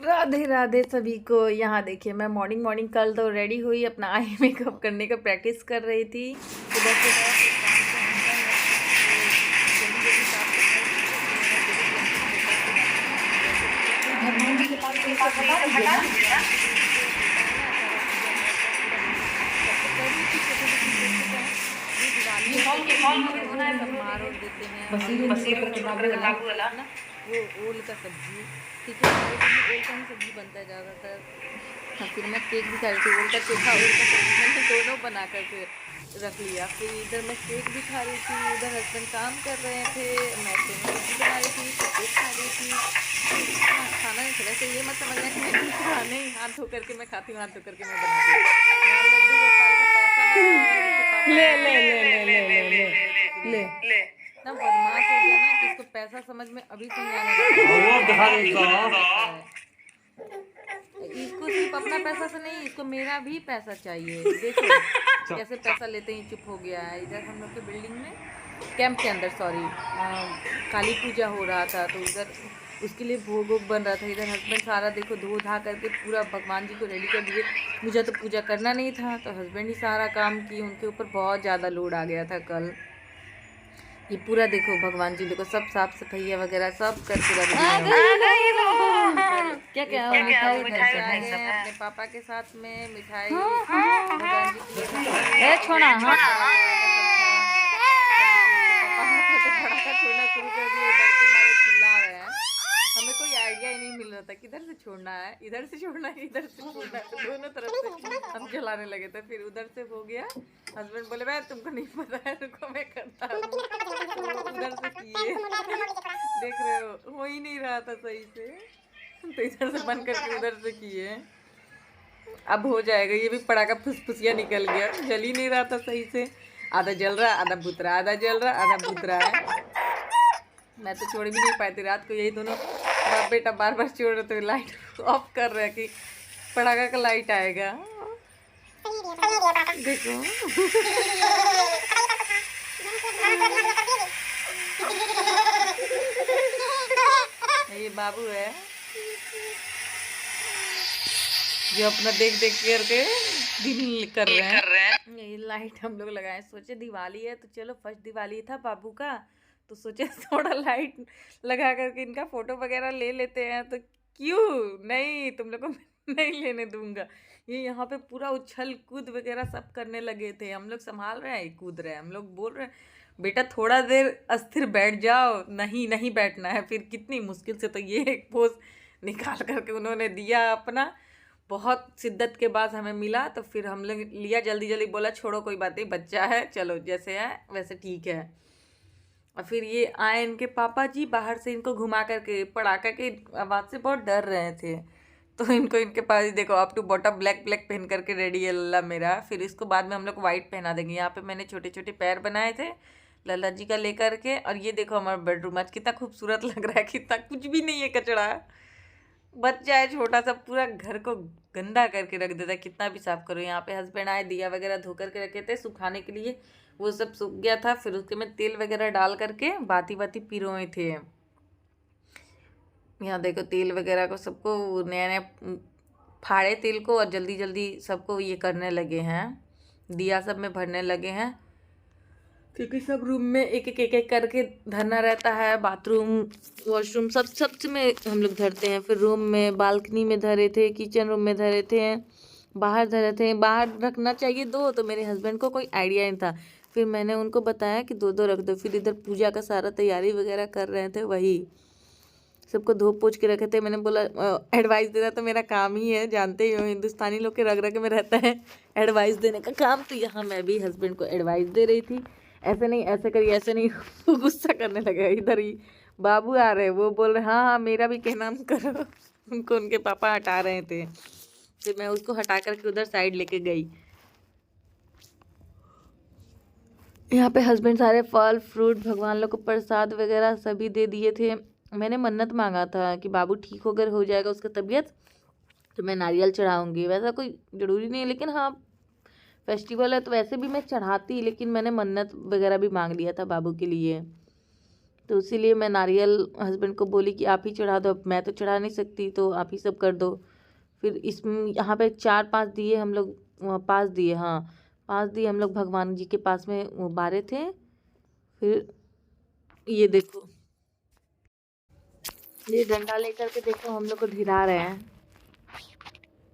राधे राधे सभी को। यहाँ देखिए मैं मॉर्निंग मॉर्निंग कल तो रेडी हुई, अपना आई मेकअप करने का प्रैक्टिस कर रही थी। सुबह सुबह फिर काम से हस्बैंड जल्दी जल्दी साफ सफाई की, तो फिर मैंने डेली लंच प्रिपेयर किया। वैसे तो क्या है, हनुमान जी के पास से ये सब हटा दीजिए ना, फिर इससे होता है ना सारा पूजा पाठ का पूरा सब तो कर ही थी, छोटी छोटी जैसे क्या है, ये दिवाली है तो ये धूना है धूना है सब मार और देते हैं। और ये छोटा छोटा का लागू वाला ना, वो ओल का सब्जी, क्योंकि हमारे घर में ओल का ही सब्जी बनता है ज़्यादातर। हाँ, फिर मैं केक भी खा रही थी, ओल का चोखा ओल का सब्जी मैंने दोनों बना करके रख लिया। फिर इधर मैं केक भी खा रही थी, उधर हस्बैंड काम कर रहे थे, मैं तो सब्जी बना रही थी, फिर केक खा रही थी। फिर इतना खाना नहीं चला, तो ये मत समझना कि मैं कुछ खा नहीं, हाथ धो करके मैं खाती हूँ, हाथ धो करके मैं बनाती हूँ। यहाँ लड्डू गोपाल का पैसा ना आया है, इनके पापा ले ने ले बोला ले कि ले ले पैसा ले नहीं ले आया है, तो फिर ले ये इतना बदमाश हो गया ना कि इसको पैसा समझ में अभी से नहीं आने लगा है कि वो पैसा धारी है, का पैसा है। इसको सिर्फ अपना पैसा से नहीं, इसको मेरा भी पैसा चाहिए। देखो कैसे पैसा लेते ही चुप हो गया है। इधर हम लोग के बिल्डिंग में, कैंप के अंदर सॉरी, काली पूजा हो रहा था, तो उधर उसके लिए भोग वोग बन रहा था। इधर हस्बैंड सारा देखो धो धा करके पूरा भगवान जी को रेडी कर दिए। मुझे तो पूजा करना नहीं था, तो हस्बैंड ही सारा काम किए, उनके ऊपर बहुत ज़्यादा लोड आ गया था कल। ये पूरा देखो भगवान जी देखो सब साफ सफाइया वगैरह सब करके रख दिए हैं। क्या ये क्या पराठे मिठाई वठाई सब आ है गए सब हैं है। अपने पापा के साथ में, मिठाई भगवान जी के लिए भी बनी ए है, छोड़ा हाँ पराठा वाला सब था। और देखो इनके पापा हाथ से पटाखा छोड़ना शुरू कर दिए, डर के मारे चिल्ला रहे हैं। हमें कोई आइडिया ही नहीं मिल रहा था किधर से छोड़ना है, इधर से छोड़ना है, इधर से छोड़ना है, तो दोनों तरफ से हम चलाने लगे थे। फिर उधर से हो गया, हस्बैंड बोले भाई तुमको नहीं पता है, रुको मैं करता हूँ, तो उधर से किए। देख रहे हो ही नहीं रहा था सही से, तो इधर से बंद करके उधर से किए। अब हो जाएगा, ये भी पटाखा फुसफुसिया निकल गया, जल ही नहीं रहा था सही से, आधा जल रहा आधा बुत रहा, आधा जल रहा आधा बुत रहा है। मैं तो छोड़ भी नहीं पाई थी रात को, यही दोनों बाप बेटा बार बार छोड़ रहे थे, लाइट ऑफ कर रहे हैं कि पटाखा का लाइट आएगा। देखो ये बाबू है जो अपना देख देख करके दिन कर रहे हैं। ये लाइट हम लोग लगाए, सोचे दिवाली है तो चलो, फर्स्ट दिवाली था बाबू का, तो सोचे थोड़ा लाइट लगा करके इनका फोटो वगैरह ले लेते हैं। तो क्यों नहीं, तुम लोग को नहीं लेने दूंगा। ये यहाँ पे पूरा उछल कूद वगैरह सब करने लगे थे, हम लोग संभाल रहे हैं, ये कूद रहे हैं, हम लोग बोल रहे हैं बेटा थोड़ा देर अस्थिर बैठ जाओ, नहीं नहीं बैठना है। फिर कितनी मुश्किल से तो ये एक पोज निकाल करके उन्होंने दिया अपना, बहुत शिद्दत के बाद हमें मिला, तो फिर हम लोग लिया जल्दी जल्दी, बोला छोड़ो कोई बात नहीं, बच्चा है, चलो जैसे है वैसे ठीक है। और फिर ये आए इनके पापा जी बाहर से, इनको घुमा करके पटाखा के आवाज़ से बहुत डर रहे थे, तो इनको इनके पास ही देखो up to bottom black black पहन करके रेडी है लल्ला मेरा। फिर इसको बाद में हम लोग वाइट पहना देंगे। यहाँ पे मैंने छोटे छोटे पैर बनाए थे लल्ला जी का लेकर के, और ये देखो हमारा बेडरूम आज कितना खूबसूरत लग रहा है, कितना कुछ भी नहीं है कचड़ा। बच्चा है छोटा सा, पूरा घर को गंदा करके रख देता है कितना भी साफ करो। यहाँ पे हस्बैंड आए, दिया वगैरह धो करके रखे थे सुखाने के लिए, वो सब सूख गया था, फिर उसके में तेल वगैरह डाल करके बाती बाती पिरोए थे। यहाँ देखो तेल वगैरह को सबको नया नया फाड़े तेल को, और जल्दी जल्दी सबको ये करने लगे हैं, दिया सब में भरने लगे हैं, क्योंकि सब रूम में एक एक करके धरना रहता है। बाथरूम वॉशरूम सब में हम लोग धरते हैं। फिर रूम में बालकनी में धरे थे, किचन रूम में धरे थे, बाहर धरे थे। बाहर रखना चाहिए दो, तो मेरे हस्बैंड को कोई आइडिया नहीं था, फिर मैंने उनको बताया कि दो दो रख दो। फिर इधर पूजा का सारा तैयारी वगैरह कर रहे थे, वही सबको धो पोछ के रखे थे। मैंने बोला एडवाइस देना तो मेरा काम ही है, जानते ही हो हिंदुस्तानी लोग के रग रग में रहता है एडवाइस देने का काम, तो यहाँ मैं भी हस्बैंड को एडवाइस दे रही थी, ऐसे नहीं ऐसे करिए ऐसे नहीं। वो गुस्सा करने लगा। इधर ही बाबू आ रहे, वो बोल रहे हाँ हाँ मेरा भी कहना करो। उनको उनके पापा हटा रहे थे, फिर मैं उसको हटा करके उधर साइड लेके गई। यहाँ पे हस्बैंड सारे फल फ्रूट भगवान लोग को प्रसाद वगैरह सभी दे दिए थे। मैंने मन्नत मांगा था कि बाबू ठीक होकर हो जाएगा उसका तबीयत तो मैं नारियल चढ़ाऊंगी, वैसा कोई ज़रूरी नहीं है, लेकिन हाँ फेस्टिवल है तो वैसे भी मैं चढ़ाती, लेकिन मैंने मन्नत वगैरह भी मांग लिया था बाबू के लिए। तो इसीलिए मैं नारियल हस्बैंड को बोली कि आप ही चढ़ा दो, अब मैं तो चढ़ा नहीं सकती, तो आप ही सब कर दो। फिर इसमें यहाँ पे 4-5 दिए हम लोग, 5 दिए, हाँ 5 दिए हम लोग भगवान जी के पास में वो बारे थे। फिर ये देखो, ये डंडा लेकर के देखो हम लोग को ढिला रहे हैं।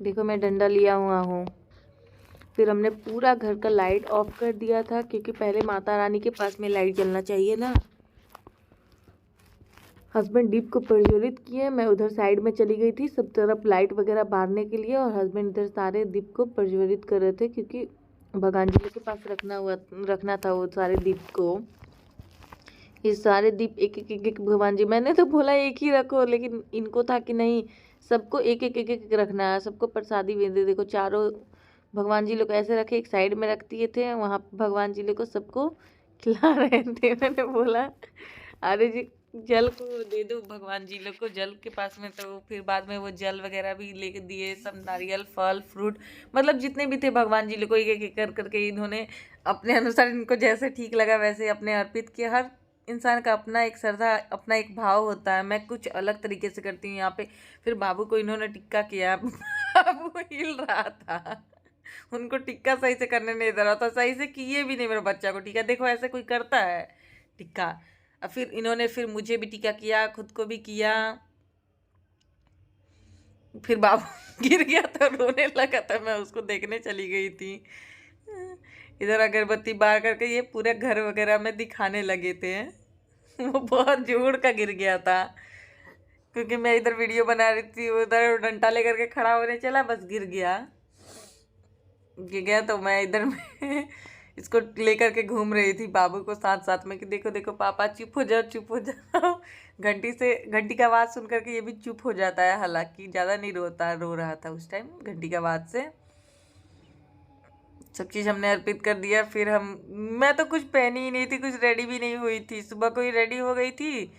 देखो मैं डंडा लिया हुआ हूँ। फिर हमने पूरा घर का लाइट ऑफ कर दिया था, क्योंकि पहले माता रानी के पास में लाइट जलना चाहिए ना। हस्बैंड दीप को प्रज्वलित किए, मैं उधर साइड में चली गई थी सब तरफ लाइट वगैरह बारने के लिए, और हस्बैंड इधर सारे दीप को प्रज्वलित कर रहे थे, क्योंकि भगवान जी के पास रखना था वो सारे दीप को। ये सारे दीप एक भगवान जी, मैंने तो बोला एक ही रखो, लेकिन इनको था कि नहीं सबको एक रखना है, सबको प्रसादी दे। देखो चारों भगवान जी लोग ऐसे रखे, एक साइड में रख दिए थे, वहाँ भगवान जी लोग को सबको खिला रहे थे। मैंने बोला अरे जी जल को दे दो भगवान जी लोग को, जल के पास में, तो फिर बाद में वो जल वगैरह भी लेके दिए, सब नारियल फल फ्रूट, मतलब जितने भी थे भगवान जी लोग को एक एक कर करके इन्होंने अपने अनुसार, इनको जैसे ठीक लगा वैसे अपने अर्पित किया। हर इंसान का अपना एक श्रद्धा, अपना एक भाव होता है। मैं कुछ अलग तरीके से करती हूँ यहाँ पे। फिर बाबू को इन्होंने टिक्का किया। बाबू हिल रहा था, उनको टिक्का सही से करने नहीं दे रहा था, सही से किए भी नहीं मेरे बच्चा को टिक्का। देखो ऐसे कोई करता है टिक्का। और फिर इन्होंने फिर मुझे भी टिक्का किया, खुद को भी किया। फिर बाबू गिर गया तो रोने लगा था, मैं उसको देखने चली गई थी। इधर अगरबत्ती बार करके ये पूरे घर वगैरह में दिखाने लगे थे। वो बहुत जोर का गिर गया था, क्योंकि मैं इधर वीडियो बना रही थी, उधर डंडा लेकर के खड़ा होने चला, बस गिर गया तो मैं इधर में इसको लेकर के घूम रही थी बाबू को साथ साथ में, कि देखो देखो पापा चुप हो जाओ चुप हो जाओ। घंटी का आवाज़ सुन करके ये भी चुप हो जाता है, हालांकि ज़्यादा नहीं रो रहा था उस टाइम घंटी का आवाज़ से। सब चीज़ हमने अर्पित कर दिया। फिर मैं तो कुछ पहनी ही नहीं थी, कुछ रेडी भी नहीं हुई थी। सुबह कोई रेडी हो गई थी,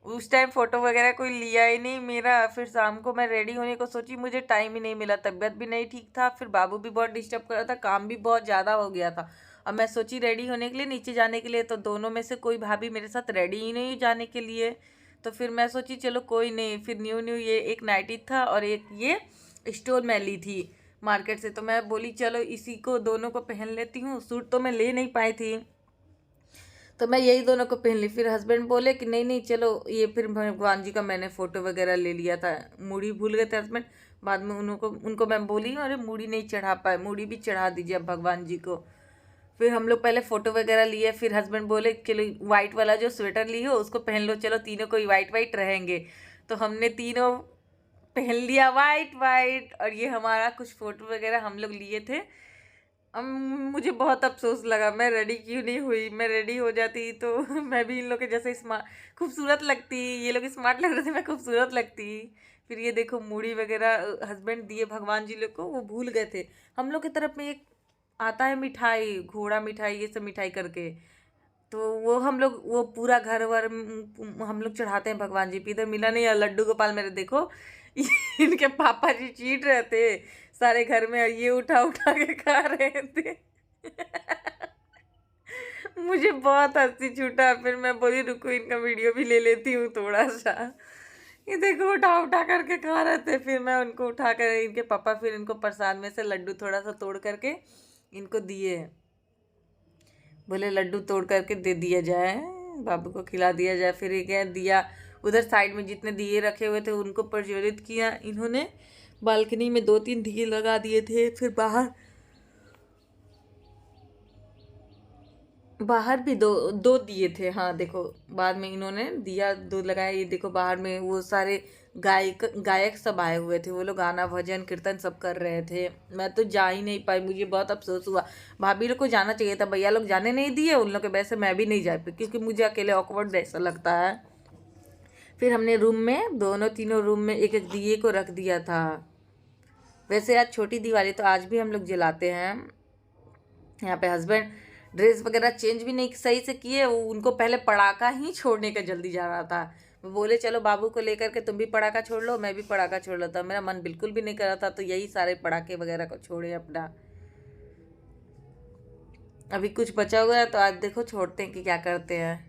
उस टाइम फ़ोटो वगैरह कोई लिया ही नहीं मेरा। फिर शाम को मैं रेडी होने को सोची, मुझे टाइम ही नहीं मिला, तबीयत भी नहीं ठीक था, फिर बाबू भी बहुत डिस्टर्ब कर रहा था, काम भी बहुत ज़्यादा हो गया था। अब मैं सोची रेडी होने के लिए, नीचे जाने के लिए, तो दोनों में से कोई भाभी मेरे साथ रेडी ही नहीं जाने के लिए। तो फिर मैं सोची चलो कोई नहीं। फिर न्यू ये एक नाइटी था और एक ये स्टोल मैं ली थी मार्केट से, तो मैं बोली चलो इसी को दोनों को पहन लेती हूँ। सूट तो मैं ले नहीं पाई थी, तो मैं यही दोनों को पहन ली। फिर हस्बैंड बोले कि नहीं नहीं चलो ये, फिर भगवान जी का मैंने फ़ोटो वगैरह ले लिया था। मूड़ी भूल गए थे हस्बैंड, बाद में उनको मैं बोली अरे मूड़ी नहीं चढ़ा पाए, मूड़ी भी चढ़ा दीजिए अब भगवान जी को। फिर हम लोग पहले फ़ोटो वगैरह लिए, फिर हस्बैंड बोले चलो वाइट वाला जो स्वेटर ली हो उसको पहन लो, चलो तीनों को वाइट वाइट रहेंगे। तो हमने तीनों पहन लिया वाइट वाइट, और ये हमारा कुछ फ़ोटो वगैरह हम लोग लिए थे। अब मुझे बहुत अफसोस लगा मैं रेडी क्यों नहीं हुई। मैं रेडी हो जाती तो मैं भी इन लोग के जैसे स्मार्ट खूबसूरत लगती, ये लोग स्मार्ट लग रहे थे, मैं खूबसूरत लगती। फिर ये देखो मूड़ी वगैरह हस्बैंड दिए भगवान जी लोग को, वो भूल गए थे। हम लोग की तरफ में एक आता है मिठाई, घोड़ा मिठाई, ये सब मिठाई करके, तो वो हम लोग वो पूरा घर वर हम लोग चढ़ाते हैं भगवान जी पे। इधर मिला नहीं, लड्डू गोपाल मेरे देखो इनके पापा जी चीट रहे थे सारे घर में, और ये उठा उठा के खा रहे थे। मुझे बहुत हंसी छूटा। फिर मैं बोली रुको इनका वीडियो भी ले लेती हूँ थोड़ा सा। ये देखो उठा उठा करके खा रहे थे। फिर मैं उनको उठा कर, इनके पापा फिर इनको प्रसाद में से लड्डू थोड़ा सा तोड़ करके इनको दिए, बोले लड्डू तोड़ करके दे दिया जाए, बाबू को खिला दिया जाए। फिर ये क्या दिया, उधर साइड में जितने दिए रखे हुए थे उनको प्रज्वलित किया इन्होंने। बालकनी में 2-3 दिए लगा दिए थे। फिर बाहर भी दो दो दिए थे, हाँ देखो बाद में इन्होंने दिया 2 लगाए। ये देखो बाहर में वो सारे गायक सब आए हुए थे, वो लोग गाना भजन कीर्तन सब कर रहे थे। मैं तो जा ही नहीं पाई, मुझे बहुत अफसोस हुआ। भाभी लोग को जाना चाहिए था, भैया लोग जाने नहीं दिए उन लोग के, वैसे मैं भी नहीं जा पाई क्योंकि मुझे अकेले ऑकवर्ड ऐसा लगता है। फिर हमने रूम में दोनों तीनों रूम में एक एक दिए को रख दिया था। वैसे आज छोटी दिवाली तो आज भी हम लोग जलाते हैं। यहाँ पे हस्बैंड ड्रेस वगैरह चेंज भी नहीं सही से किए, उनको पहले पड़ाका ही छोड़ने का जल्दी जा रहा था। वो बोले चलो बाबू को लेकर के तुम भी पड़ाका छोड़ लो, मैं भी पड़ाका छोड़ लेता। मेरा मन बिल्कुल भी नहीं कर रहा था, तो यही सारे पड़ाके वगैरह को छोड़े अपना। अभी कुछ बचा हुआ है तो आज देखो छोड़ते हैं कि क्या करते हैं।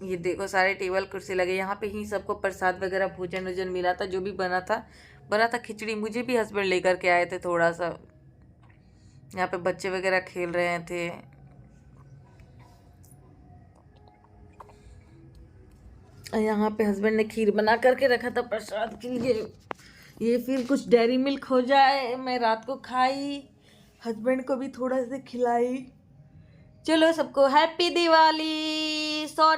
ये देखो सारे टेबल कुर्सी लगे, यहाँ पे ही सबको प्रसाद वगैरह भोजन वोजन मिला था, जो भी बना था खिचड़ी। मुझे भी हस्बैंड लेकर के आए थे थोड़ा सा। यहाँ पे बच्चे वगैरह खेल रहे थे। यहाँ पे हस्बैंड ने खीर बना करके रखा था प्रसाद के लिए। ये फिर कुछ डेयरी मिल्क हो जाए, मैं रात को खाई, हस्बैंड को भी थोड़ा सा खिलाई। चलो सबको हैप्पी दिवाली। सॉरी।